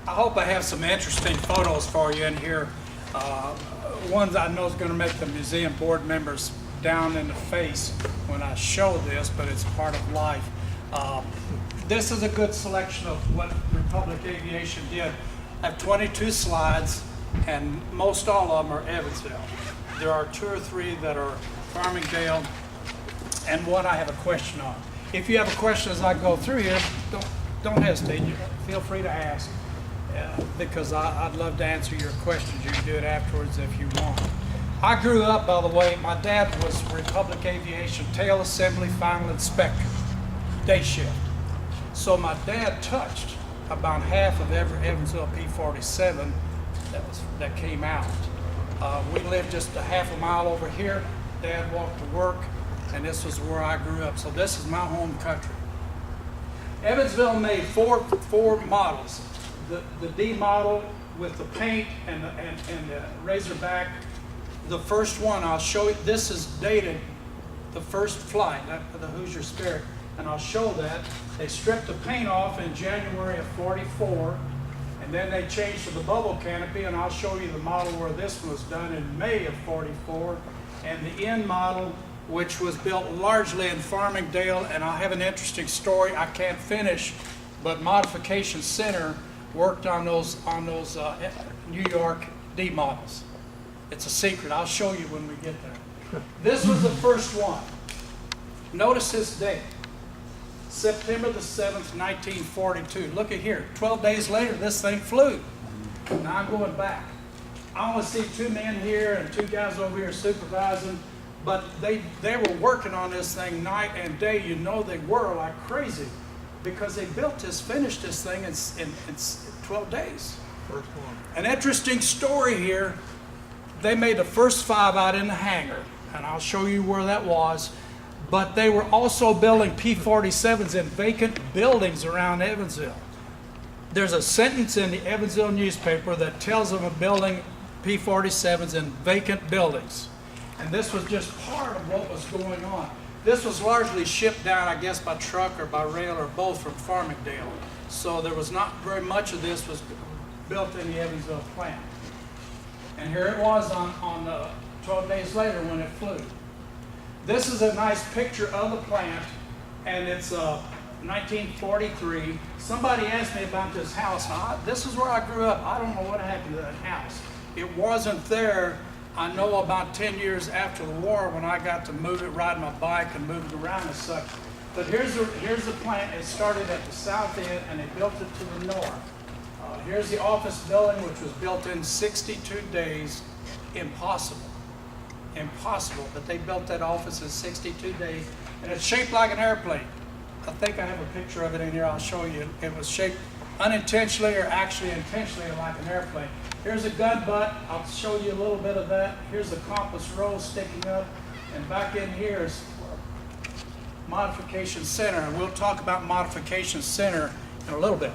I hope I have some interesting photos for you in here. Ones I know is going to make the museum board members down in the face when I show this, but it's part of life. This is a good selection of what Republic Aviation did. I have 22 slides, and most all of them are Evansville. There are 2 or 3 that are Farmingdale, and one I have a question on. If you have a question as I go through here, don't hesitate. Feel free to ask, because I'd love to answer your questions. You can do it afterwards if you want. I grew up, by the way, my dad was Republic Aviation Tail Assembly Final Inspector, day shift. So my dad touched about half of every Evansville P47 that came out. We lived just a half a mile over here. Dad walked to work, and this was where I grew up. So this is my home country. Evansville made four models. The D model with the paint and the Razorback. The first one I'll show you, this is dated the first flight, the Hoosier Spirit, and I'll show that. They stripped the paint off in January of '44, and then they changed to the bubble canopy, and I'll show you the model where this was done in May of '44, and the N model, which was built largely in Farmingdale. And I have an interesting story I can't finish, but Modification Center worked on those New York D models. It's a secret. I'll show you when we get there. This was the first one. Notice this date, September the 7th, 1942. Look at here. 12 days later, this thing flew. Now I'm going back. I only see 2 men here and 2 guys over here supervising, but they were working on this thing night and day. You know they were like crazy, because they built this, finished this thing in 12 days. First one. An interesting story here. They made the first 5 out in the hangar, and I'll show you where that was. But they were also building P47s in vacant buildings around Evansville. There's a sentence in the Evansville newspaper that tells them of building P47s in vacant buildings. And this was just part of what was going on. This was largely shipped down, I guess, by truck or by rail or both from Farmingdale. So there was not very much of this was built in the Evansville plant. And here it was on 12 days later when it flew. This is a nice picture of the plant, and it's 1943. Somebody asked me about this house. Now, this is where I grew up. I don't know what happened to that house. It wasn't there, I know, about 10 years after the war, when I got to move it, ride my bike and move it around and such. But here's the plant. It started at the south end, and they built it to the north. Here's the office building, which was built in 62 days. Impossible. Impossible. But they built that office in 62 days, and it's shaped like an airplane. I think I have a picture of it in here. I'll show you. It was shaped unintentionally or actually intentionally like an airplane. Here's a gun butt. I'll show you a little bit of that. Here's the compass rose sticking up, and back in here is Modification Center, and we'll talk about Modification Center in a little bit.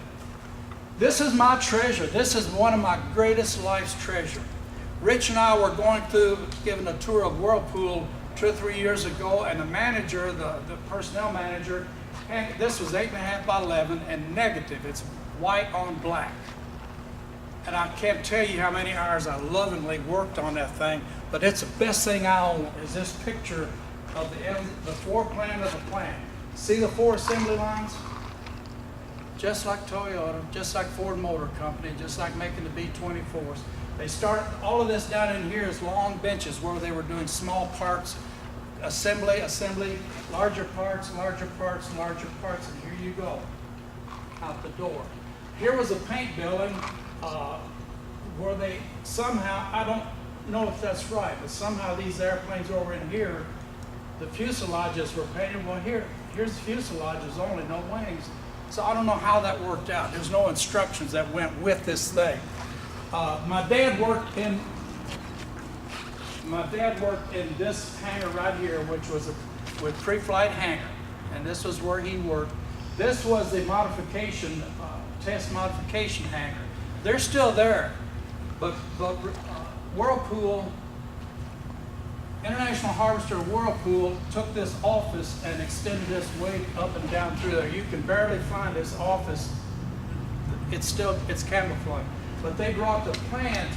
This is my treasure. This is one of my greatest life's treasure. Rich and I were going through, giving a tour of Whirlpool 2 or 3 years ago, and the manager, the personnel manager, and this was 8.5 by 11 and negative. It's white on black. And I can't tell you how many hours I lovingly worked on that thing, but it's the best thing I own is this picture of the floor plan of the plant. See the 4 assembly lines? Just like Toyota, just like Ford Motor Company, just like making the B-24s. They start, all of this down in here is long benches where they were doing small parts, assembly, larger parts, larger parts, larger parts, and here you go, out the door. Here was a paint building where they somehow, I don't know if that's right, but somehow these airplanes over in here, the fuselages were painted. Well, here's the fuselages only, no wings. So I don't know how that worked out. There's no instructions that went with this thing. My dad worked in this hangar right here, which was with pre-flight hangar, and this was where he worked. This was the modification, test modification hangar. They're still there, but Whirlpool, International Harvester Whirlpool took this office and extended this way up and down through there. You can barely find this office it's camouflage. But they brought the plant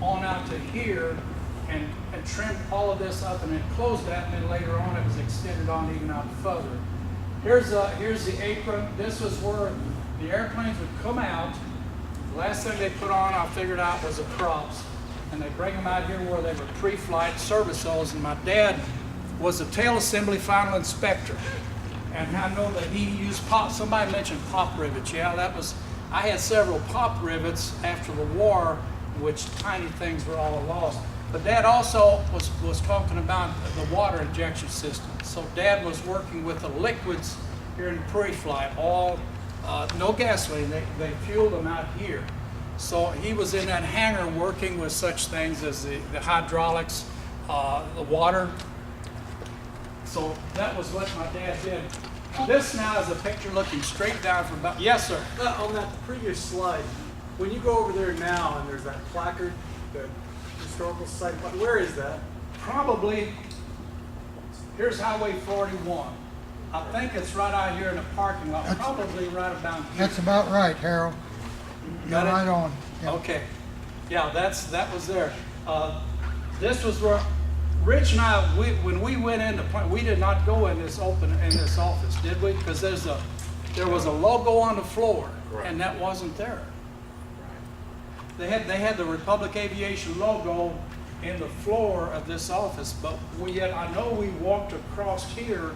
on out to here and trimmed all of this up and then closed that, and then later on it was extended on even out further. Here's the apron. This was where the airplanes would come out. The last thing they put on, I figured out, was the props. And they bring them out here where they were pre-flight service holes. And my dad was a tail assembly final inspector. And I know that he used pop. Somebody mentioned pop rivets. Yeah, that was. I had several pop rivets after the war, which tiny things were all lost. But Dad also was talking about the water injection system. So Dad was working with the liquids here in pre-flight, all no gasoline. They fueled them out here. So he was in that hangar working with such things as the hydraulics, the water. So that was what my dad did. This now is a picture looking straight down from about, yes sir. On that previous slide, when you go over there now and there's that placard, the historical site, where is that? Probably, here's Highway 41. I think it's right out here in the parking lot, probably right about here. That's about right, Harold. You're Got it? right on. Yeah. Okay. Yeah, that was there. This was where Rich and I, when we went in the plant, we did not go in this office, did we? Because there was a logo on the floor, Right. and that wasn't there. They had the Republic Aviation logo in the floor of this office, but I know we walked across here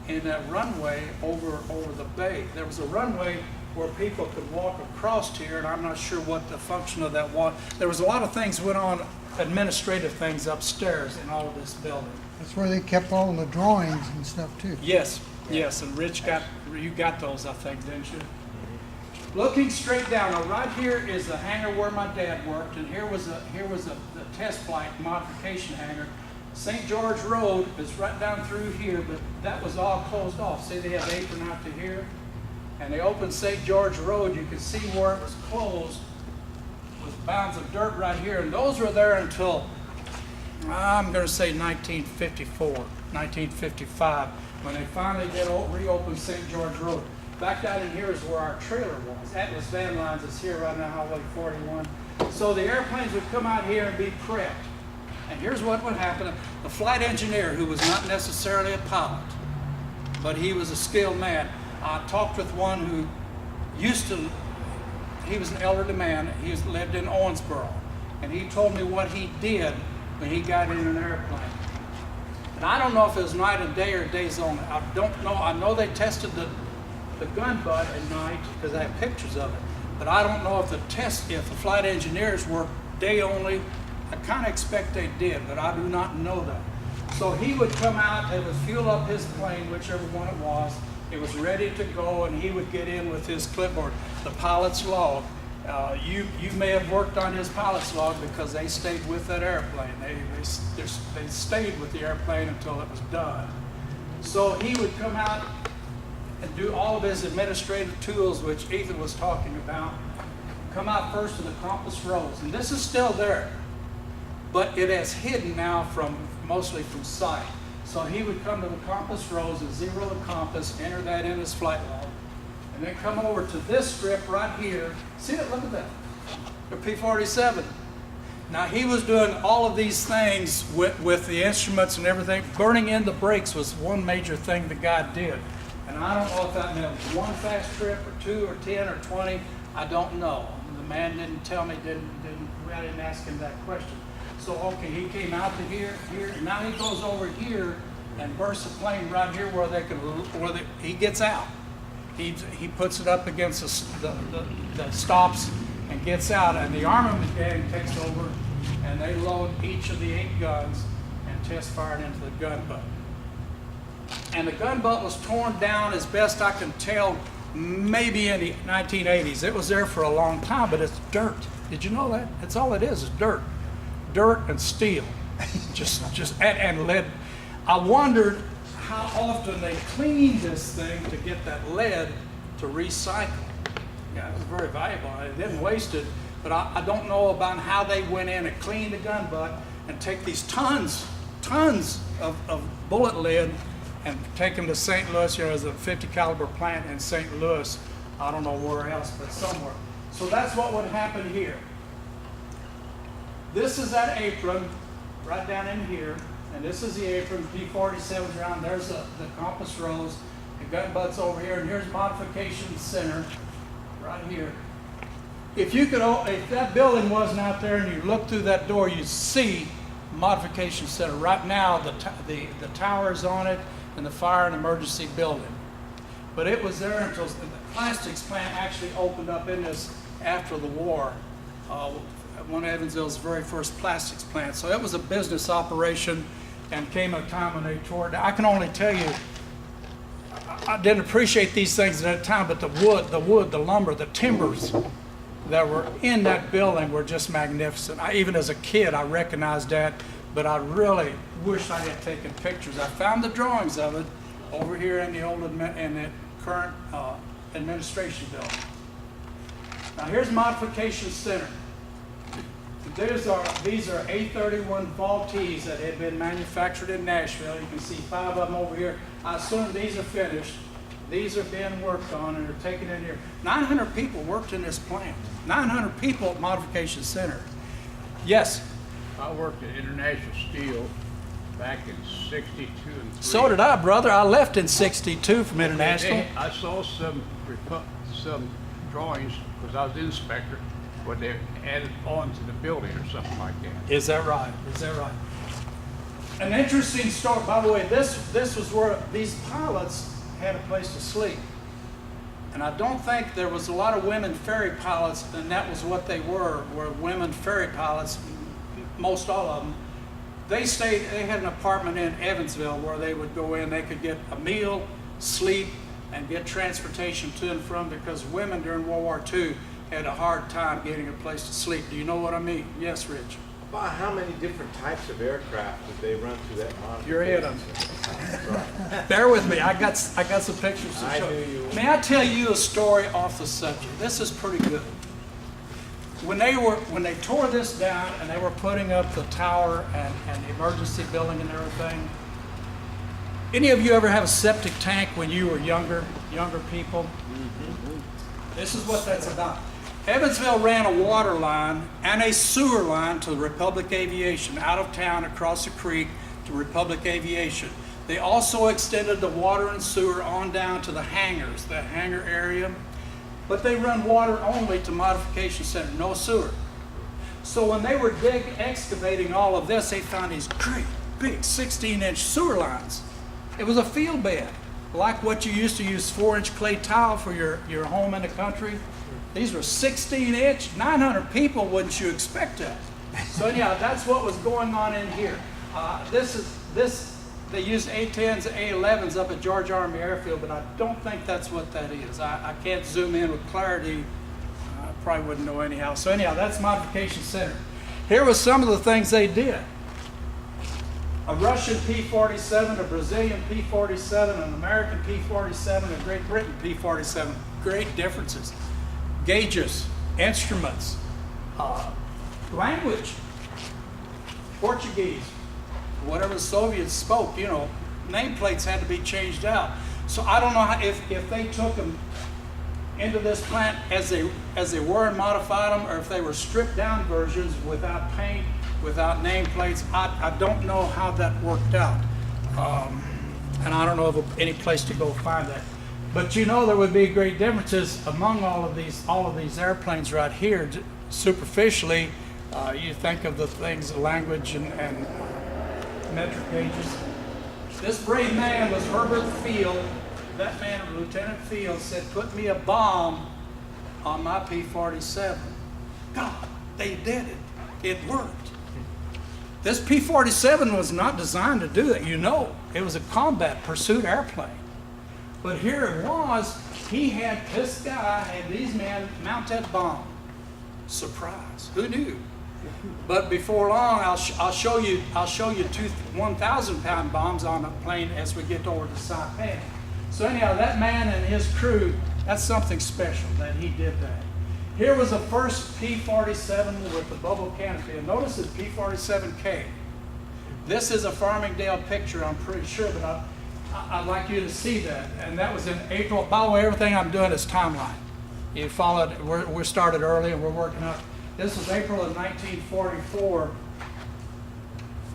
in that runway over the bay. There was a runway where people could walk across here, and I'm not sure what the function of that was. There was a lot of things went on, administrative things upstairs in all of this building. That's where they kept all the drawings and stuff too. Yes, and Rich you got those, I think, didn't you? Looking straight down, now right here is the hangar where my dad worked, and here was the test flight modification hangar. St. George Road is right down through here, but that was all closed off. See, they have apron out to here, and they opened St. George Road. You can see where it was closed with bounds of dirt right here, and those were there until, I'm going to say 1954, 1955, when they finally reopened St. George Road. Back down in here is where our trailer was. Atlas Van Lines is here right now, Highway 41. So the airplanes would come out here and be prepped. And here's what would happen. The flight engineer, who was not necessarily a pilot, but he was a skilled man. I talked with one who he was an elderly man. He lived in Owensboro. And he told me what he did when he got in an airplane. And I don't know if it was night and day or days only. I don't know. I know they tested the gun butt at night because I have pictures of it. But I don't know if the flight engineers worked day only. I kind of expect they did, but I do not know that. So he would come out, they would fuel up his plane, whichever one it was. It was ready to go, and he would get in with his clipboard, the pilot's log. You may have worked on his pilot's log because they stayed with that airplane. They stayed with the airplane until it was done. So he would come out and do all of his administrative tools, which Ethan was talking about. Come out first to the compass rose, and this is still there, but it has hidden now mostly from sight. So he would come to the compass rose and zero the compass, enter that in his flight log, and then come over to this strip right here. See it? Look at that. The P47. Now he was doing all of these things with the instruments and everything. Burning in the brakes was one major thing the guy did. And I don't know if that meant one fast trip or 2 or 10 or 20. I don't know. The man didn't tell me, I didn't ask him that question. So, okay, he came out to here, now he goes over here and bursts the plane right here where he gets out. He puts it up against the stops and gets out, and the armament gang takes over, and they load each of the 8 guns and test fire it into the gun butt. And the gun butt was torn down, as best I can tell, maybe in the 1980s. It was there for a long time, but it's dirt. Did you know that? That's all it is dirt. Dirt and steel, and lead. I wondered how often they cleaned this thing to get that lead to recycle. Yeah, it was very valuable. It didn't waste it, but I don't know about how they went in and cleaned the gun butt and take these tons of bullet lead and take them to St. Louis. There's a 50 caliber plant in St. Louis. I don't know where else, but somewhere. So that's what would happen here. This is that apron right down in here, and this is the apron, P47 Ground. There's the compass rose, the gun butts over here, and here's modification center right here. If that building wasn't out there and you look through that door, you'd see modification center. Right now, the tower's on it and the fire and emergency building. But it was there until the plastics plant actually opened up in this after the war. One of Evansville's very first plastics plant. So it was a business operation, and came a time when they tore it down. I can only tell you, I didn't appreciate these things at that time, but the wood, the lumber, the timbers that were in that building were just magnificent. Even as a kid, I recognized that, but I really wish I had taken pictures. I found the drawings of it over here in the current administration building. Now here's modification center. These are A31 Vaultees that had been manufactured in Nashville. You can see 5 of them over here. I assume these are finished. These are being worked on and are taken in here. 900 people worked in this plant. 900 people at Modification Center. Yes? I worked at International Steel back in '62 and '3. So did I, brother. I left in '62 from International. I saw some drawings because I was the inspector, but they added on to the building or something like that. Is that right? Is that right? An interesting story. By the way, this was where these pilots had a place to sleep. And I don't think there was a lot of women ferry pilots, and that was what they were women ferry pilots, most all of them. They had an apartment in Evansville where they would go in, they could get a meal, sleep, and get transportation to and from, because women during World War II had a hard time getting a place to sleep. Do you know what I mean? Yes, Rich? About how many different types of aircraft did they run through that modification? You're in them. Bear with me. I got some pictures to show. May I tell you a story off the subject? This is pretty good. When they tore this down and they were putting up the tower and the emergency building and everything, any of you ever have a septic tank when you were younger people? Mm-hmm. This is what that's about. Evansville ran a water line and a sewer line to Republic Aviation, out of town across the creek to Republic Aviation. They also extended the water and sewer on down to the hangars, the hangar area, but they run water only to Modification Center, no sewer. So when they were excavating all of this, they found these great big 16-inch sewer lines. It was a field bed, like what you used to use 4-inch clay tile for your home in the country. These were 16-inch, 900 people, wouldn't you expect that? So anyhow, that's what was going on in here. They used A-10s and A-11s up at George Army Airfield, but I don't think that's what that is. I can't zoom in with clarity. I probably wouldn't know anyhow. So anyhow, that's Modification Center. Here was some of the things they did. A Russian P-47, a Brazilian P-47, an American P-47, a Great Britain P-47. Great differences. Gauges, instruments, language, Portuguese, whatever the Soviets spoke, nameplates had to be changed out. So I don't know if they took them into this plant as they were and modified them, or if they were stripped down versions without paint, without nameplates. I don't know how that worked out. And I don't know of any place to go find that. But there would be great differences among all of these airplanes right here. Superficially, you think of the things, language and metric gauges. This brave man was Herbert Field. That man, Lieutenant Field, said, "Put me a bomb on my P-47." God, they did it. It worked. This P-47 was not designed to do that. It was a combat pursuit airplane. But here it was, this guy had these men mount that bomb. Surprise, who knew? But before long, I'll show you two 1,000-pound bombs on a plane as we get over to Saipan. So anyhow, that man and his crew, that's something special that he did that. Here was the first P-47 with the bubble canopy, and notice it's P-47K. This is a Farmingdale picture, I'm pretty sure, but I'd like you to see that. And that was in April. By the way, everything I'm doing is timeline. You followed, we're started early and we're working up. This was April of 1944.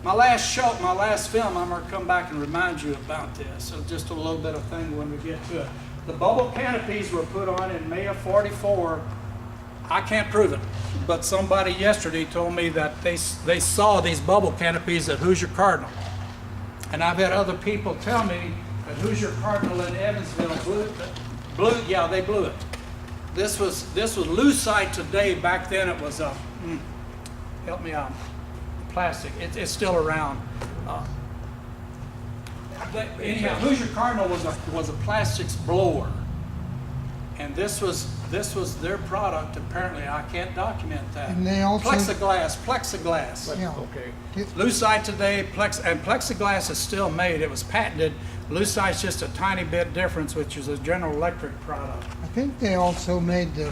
My last show, my last film, I'm gonna come back and remind you about this. So just a little bit of thing when we get to it. The bubble canopies were put on in May of '44. I can't prove it, but somebody yesterday told me that they saw these bubble canopies at Hoosier Cardinal. And I've had other people tell me that Hoosier Cardinal in Evansville yeah, they blew it. This was lucite today. Back then it was help me out, plastic. It's still around. Anyhow, Hoosier Cardinal was a plastics blower, and this was their product. Apparently, I can't document that. And they also plexiglass. Yeah. Okay. Lucite today, and plexiglass is still made. It was patented. Lucite's just a tiny bit difference, which is a General Electric product. I think they also made the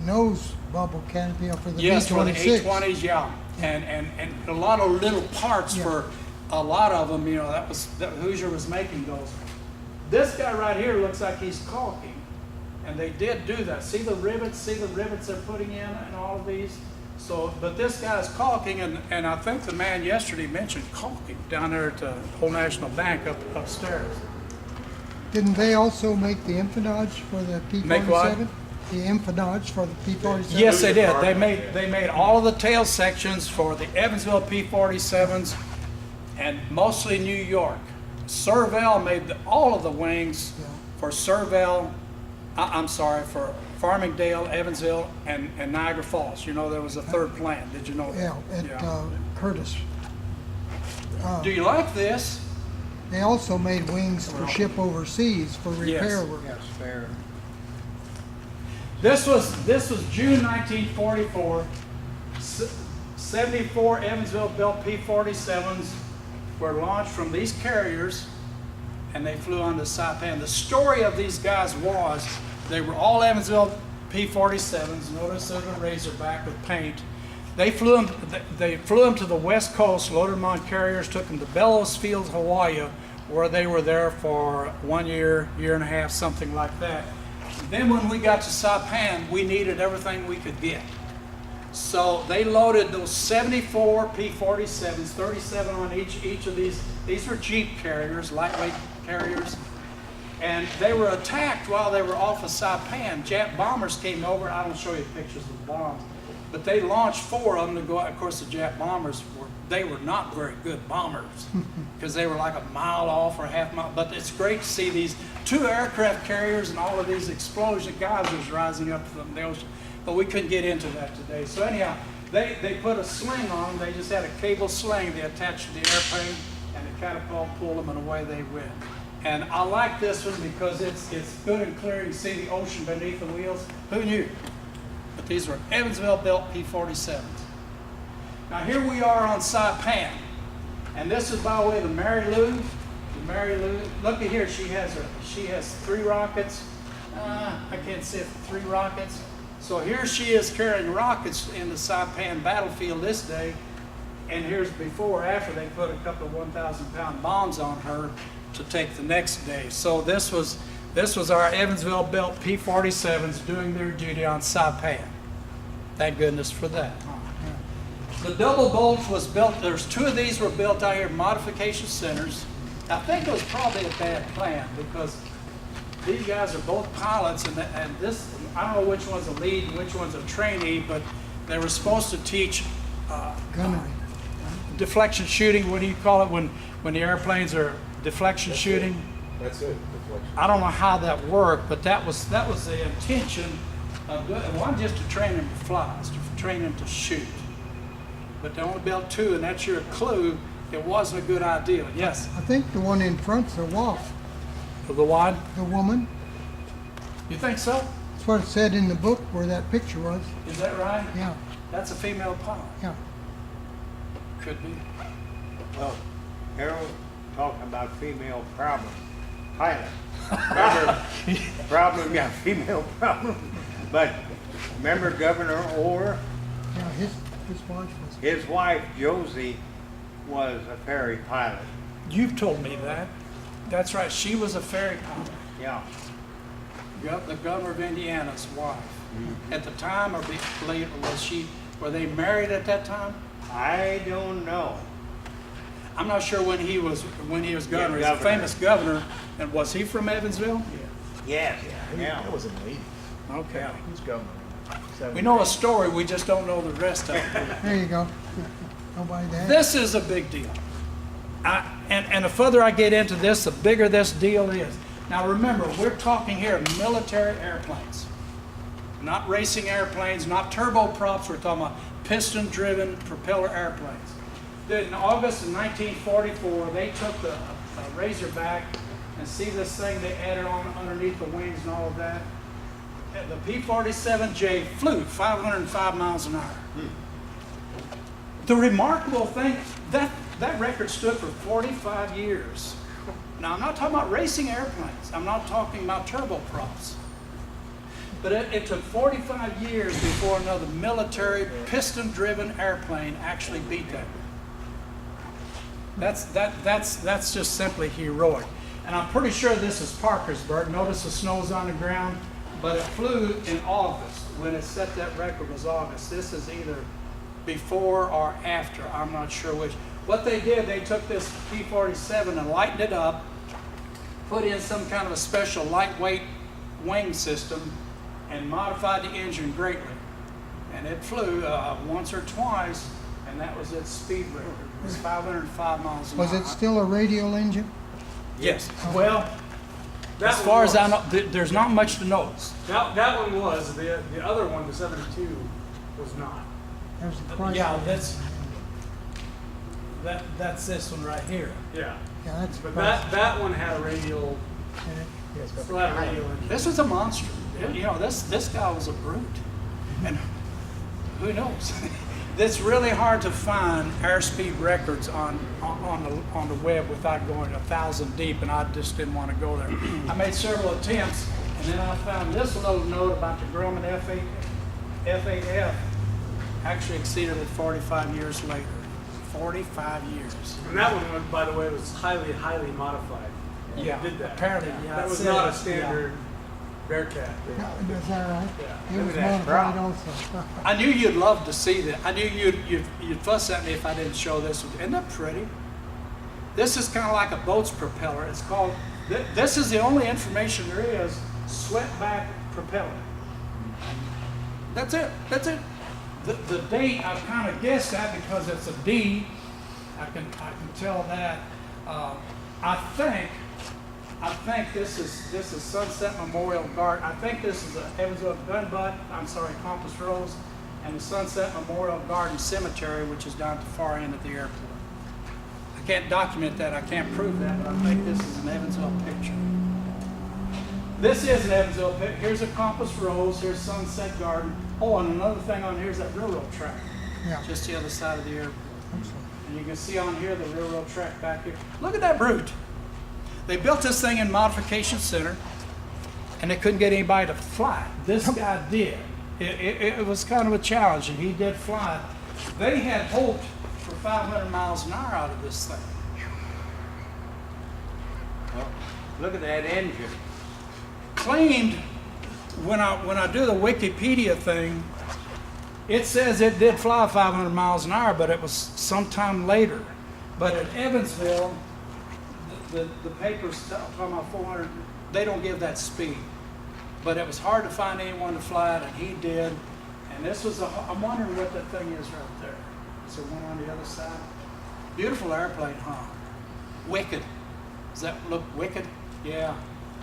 nose bubble canopy for the Yes, for the B-26. A20s, yeah, and a lot of little parts Yeah. for a lot of them. You know, that Hoosier was making those. This guy right here looks like he's caulking, and they did do that. See the rivets? See the rivets they're putting in and all of these. So, but this guy's caulking, and I think the man yesterday mentioned caulking down there at the Old National Bank upstairs. Didn't they also make the empennage for the P-47? Make what? The empennage for the P-47? Yes, they did. They made all of the tail sections for the Evansville P47s, and mostly New York. Servell made all of the wings for Servell. I'm sorry, for Farmingdale, Evansville, and Niagara Falls. You know, there was a third plant. Did you know that? Yeah, at Curtis. Do you like this? They also made wings for ship overseas for repair work. Yes, fair. This was June 1944. 74 Evansville built P47s were launched from these carriers, and they flew onto Saipan. The story of these guys was they were all Evansville P47s. Notice there's a Razorback with paint. They flew them to the West Coast, loaded them on carriers, took them to Bellows Fields, Hawaii, where they were there for 1 year, year and a half, something like that. Then when we got to Saipan, we needed everything we could get. So they loaded those 74 P47s, 37 on each of these. These were Jeep carriers, lightweight carriers. And they were attacked while they were off of Saipan. Jap bombers came over. I don't show you pictures of the bombs, but they launched 4 of them to go out. Of course, the Jap bombers were not very good bombers because they were like a mile off or a half mile. But it's great to see these 2 aircraft carriers and all of these explosion geysers rising up from the ocean. But we couldn't get into that today. So anyhow, they put a sling on them. They just had a cable sling they attached to the airplane, and the catapult pulled them, and away they went. And I like this one because it's good and clear. You see the ocean beneath the wheels. Who knew? But these were Evansville-built P47s. Now here we are on Saipan, and this is by way of the Mary Lou. The Mary Lou. Look at here. She has 3 rockets. I can't see it. 3 rockets. So here she is carrying rockets in the Saipan battlefield this day, and here's before, after they put a couple of 1,000-pound bombs on her to take the next day. So this was our Evansville-built P47s doing their duty on Saipan. Thank goodness for that. The double gulch was built. There's 2 of these were built out here at modification centers. I think it was probably a bad plan because these guys are both pilots, and this, I don't know which one's a lead and which one's a trainee, but they were supposed to teach Gunnery. deflection shooting. What do you call it when the airplanes are deflection shooting? That's it, deflection. I don't know how that worked, but that was the intention of doing it. One, just to train them to fly, it's to train them to shoot. But they only built 2, and that's your clue. It wasn't a good idea. Yes? I think the one in front's a WAF, The what? the woman. You think so? That's what it said in the book where that picture was. Is that right? Yeah, That's a female pilot. yeah. Could be. Well, Harold talking about female problem, pilot. Remember, female problem. But remember Governor Orr? Yeah, his wife was. His wife, Josie, was a ferry pilot. You've told me that. That's right. She was a ferry pilot. Yeah. the governor of Indiana's wife. At the time, or later, were they married at that time? I don't know. I'm not sure when he was governor. He's a governor. famous governor. And was he from Evansville? Yes, yeah. That was in the 80s. Okay. He was governor. in We know a story, we just don't know the rest of it. There you go. Nobody there. This is a big deal. And the further I get into this, the bigger this deal is. Now remember, we're talking here military airplanes, not racing airplanes, not turboprops. We're talking about piston-driven propeller airplanes. Then in August of 1944, they took the Razorback, and see this thing they added on underneath the wings and all of that? The P47 Jade Flute, 505 miles an hour. The remarkable thing, that record stood for 45 years. Now, I'm not talking about racing airplanes. I'm not talking about turboprops. But it took 45 years before another military piston-driven airplane actually beat that. That's just simply heroic. And I'm pretty sure this is Parkersburg. Notice the snow's on the ground, but it flew in August. When it set that record was August. This is either before or after. I'm not sure which. What they did, they took this P47 and lightened it up, put in some kind of a special lightweight wing system, and modified the engine greatly. And it flew once or twice, and that was its speed record. It was 505 miles an hour. Was it still a radial engine? Yes. Well, That as one far as I was. know, there's not much to notice. That one was. The other one, the 72, was not. There's a Chrysler. Yeah, that's this one right here. Yeah. Yeah, that's But Chrysler. that one had a radial, Yeah, it's got still had a radial engine. This was a monster. You know, this guy was a brute. And who knows? It's really hard to find airspeed records on the web without going 1,000 deep, and I just didn't want to go there. I made several attempts, and then I found this little note about the Grumman F8F actually exceeded it 45 years later. 45 years. And that one, by the way, was highly, highly modified. Yeah, Did that. apparently, yeah. That was it not a says, standard Bearcat. Yeah, is that right? Yeah. It Look was at that modified drop. also. I knew you'd love to see that. I knew you'd fuss at me if I didn't show this. Isn't that pretty? This is kind of like a boat's propeller. It's called, this is the only information there is, swept-back propeller. That's it. That's it. The date, I've kind of guessed that because it's a D. I can tell that. I think this is Sunset Memorial Garden. I think this is a Evansville Gun Butt. I'm sorry, Compass Rose, and the Sunset Memorial Garden Cemetery, which is down at the far end of the airport. I can't document that. I can't prove that, but I think this is an Evansville picture. This is an Evansville picture. Here's a Compass Rose. Here's Sunset Garden. Oh, and another thing on here is that railroad track, Yeah. just the other side of the airport. Excellent. And you can see on here the railroad track back here. Look at that brute. They built this thing in Modification Center, and they couldn't get anybody to fly it. This guy did. It was kind of a challenge, and he did fly it. They had hoped for 500 miles an hour out of this thing. Well, look at that engine. Claimed, when I do the Wikipedia thing, it says it did fly 500 miles an hour, but it was sometime later. But at Evansville, the papers talking about 400, they don't give that speed. But it was hard to find anyone to fly it, and he did. And this was I'm wondering what that thing is right there. Is there one on the other side? Beautiful airplane, huh? Wicked. Does that look wicked? Yeah,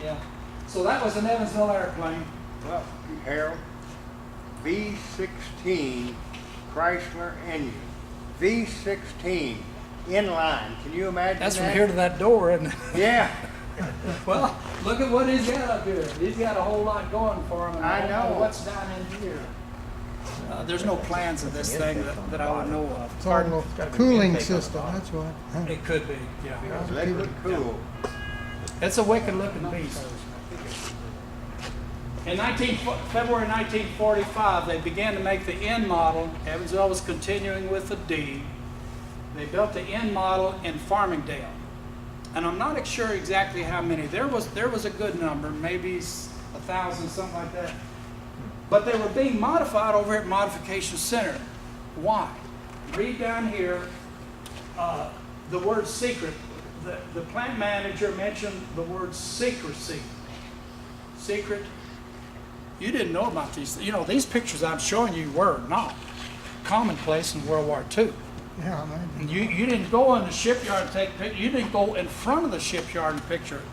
yeah. So that was an Evansville airplane. Well, Harold, V16 Chrysler engine. V16 inline. Can you imagine That's that? from here to that door, isn't it? Yeah. Well, look at what he's got up here. He's got a whole lot going for him. And I don't know. what's down in here. There's no plans of this thing that I would know of. It's all a cooling system, that's what. It could be, yeah. Liquid cool. It's a wicked looking beast. In February 1945, they began to make the N model. Evansville was continuing with the D. They built the N model in Farmingdale. And I'm not sure exactly how many. There was a good number, maybe 1,000, something like that. But they were being modified over at Modification Center. Why? Read down here, the word secret. The plant manager mentioned the word secrecy. Secret. You didn't know about these. You know, these pictures I'm showing you were not commonplace in World War II. Yeah, man. And you didn't go in the shipyard and take pictures. You didn't go in front of the shipyard and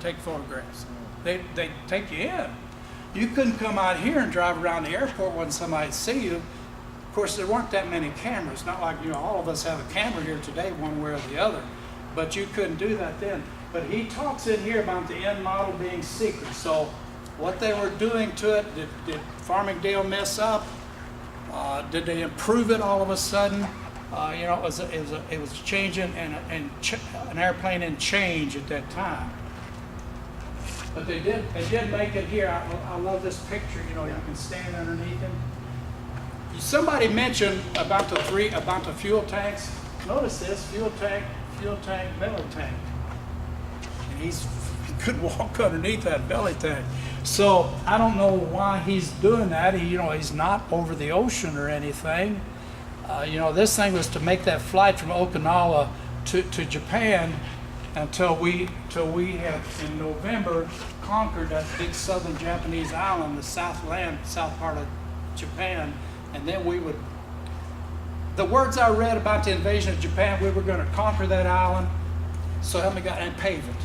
take photographs. They take you in. You couldn't come out here and drive around the airport when somebody see you. Of course, there weren't that many cameras. Not like, you know, all of us have a camera here today, one way or the other. But you couldn't do that then. But he talks in here about the end model being secret. So what they were doing to it, did Farmingdale mess up? Did they improve it all of a sudden? You know, it was changing an airplane in change at that time. But they did make it here. I love this picture. You know, you can stand underneath him. Somebody mentioned about the fuel tanks. Notice this: fuel tank, belly tank. And he could walk underneath that belly tank. So I don't know why he's doing that. He's not over the ocean or anything. You know, this thing was to make that flight from Okinawa to Japan until we had in November conquered that big southern Japanese island, the south part of Japan, and then we would. The words I read about the invasion of Japan, we were going to conquer that island, so help me God, and pave it.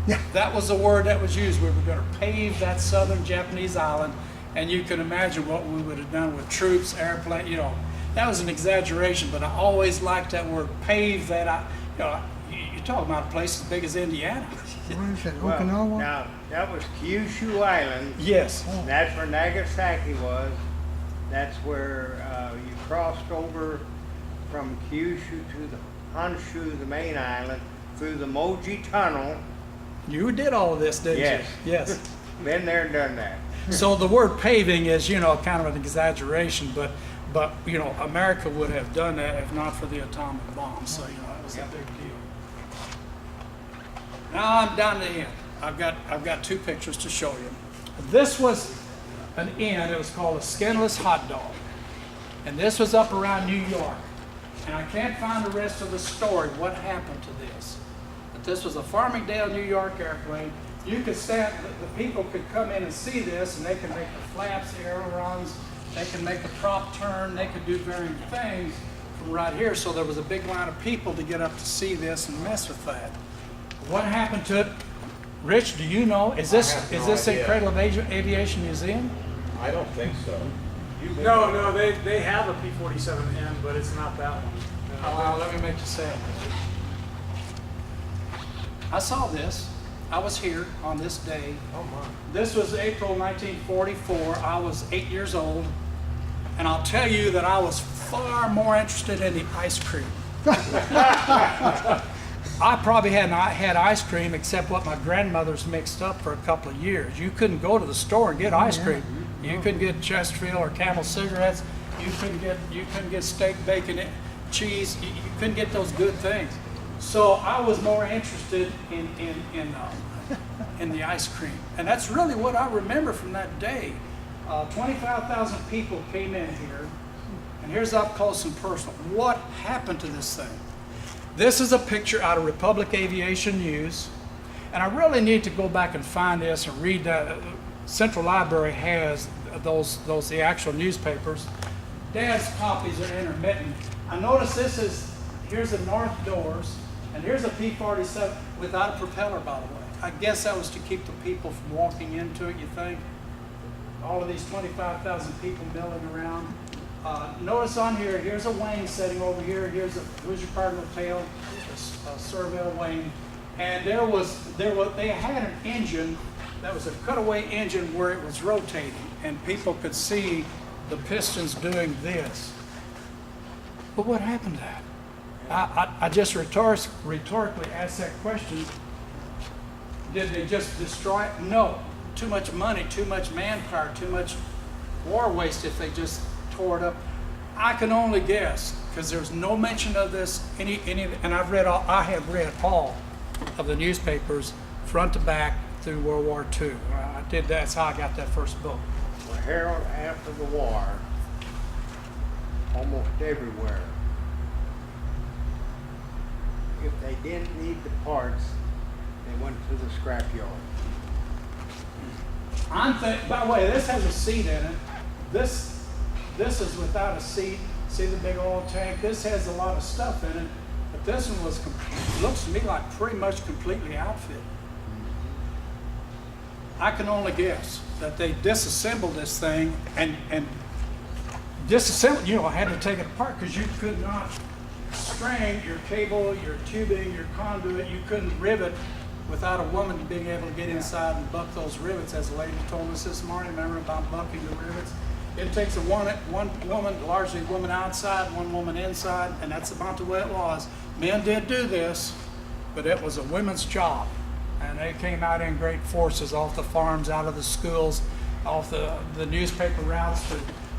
Yeah. That was the word that was used. We were going to pave that southern Japanese island, and you can imagine what we would have done with troops, airplane. You know, that was an exaggeration, but I always liked that word, pave that. You know, you're talking about a place as big as Indiana. What is it, Well, Okinawa? now, that was Kyushu Island. Yes. That's where Nagasaki was. That's where you crossed over from Kyushu to the Honshu, the main island, through the Moji Tunnel. You did all of this, didn't Yes. you? Yes. Been there and done that. So the word paving is, you know, kind of an exaggeration, but you know, America would have done that if not for the atomic bomb. So, you know, that was a big deal. Now I'm down to the end. I've got two pictures to show you. This was an inn. It was called a Skinless Hot Dog, and this was up around New York. And I can't find the rest of the story. What happened to this? But this was a Farmingdale, New York airplane. You could stand. The people could come in and see this, and they could make the flaps, the ailerons. They could make a prop turn. They could do varying things from right here. So there was a big line of people to get up to see this and mess with that. What happened to it? Rich, do you know? Is this in Cradle of Aviation Museum? I don't think so. No, they have a P47 Hand, but it's not that one. Let me make you say it. I saw this. I was here on this day. Oh my. This was April 1944. I was 8 years old. And I'll tell you that I was far more interested in the ice cream. I probably hadn't had ice cream except what my grandmother's mixed up for a couple of years. You couldn't go to the store and get ice cream. You couldn't get Chesterfield or Camel cigarettes. You couldn't get steak, bacon, cheese. You couldn't get those good things. So I was more interested in the ice cream, and that's really what I remember from that day. 25,000 people came in here, and here's up close and personal. What happened to this thing? This is a picture out of Republic Aviation News, and I really need to go back and find this and read that. Central Library has the actual newspapers. Dad's copies are intermittent. I notice here's the north doors, and here's a P47 without a propeller, by the way. I guess that was to keep the people from walking into it, you think? All of these 25,000 people milling around. Notice on here, here's a wing setting over here. Who's your cardinal tail? A Serval wing. And they had an engine that was a cutaway engine where it was rotating, and people could see the pistons doing this. But what happened to that? I just rhetorically asked that question. Did they just destroy it? No. Too much money, too much manpower, too much war waste if they just tore it up. I can only guess, because there's no mention of this, and I have read all of the newspapers, front to back, through World War II. I did that. That's how I got that first book. Well, Harold, after the war, almost everywhere, if they didn't need the parts, they went to the scrapyard. By the way, this has a seat in it. This is without a seat. See the big oil tank? This has a lot of stuff in it, but this one looks to me like pretty much completely outfitted. I can only guess that they disassembled this thing and disassembled. I had to take it apart because you could not string your cable, your tubing, your conduit. You couldn't rivet without a woman being able to get inside and buck those rivets, as the lady told us this morning. Remember about bucking the rivets? It takes one woman, largely a woman outside, one woman inside, and that's about the way it was. Men did do this, but it was a women's job. And they came out in great forces off the farms, out of the schools, off the newspaper routes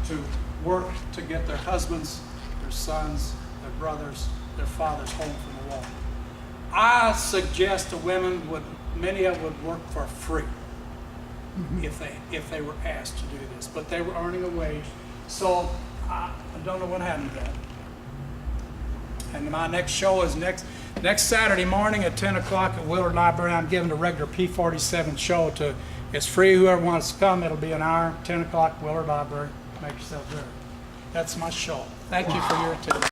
to work to get their husbands, their sons, their brothers, their fathers home from the war. I suggest the women many of them would work for free if they were asked to do this, but they were earning a wage. So I don't know what happened to that. And my next show is next Saturday morning at 10 o'clock at Willard Library. I'm giving a regular P47 show it's free. Whoever wants to come, it'll be an hour, 10 o'clock, Willard Library. Make yourself there. That's my show. Thank you for your attention.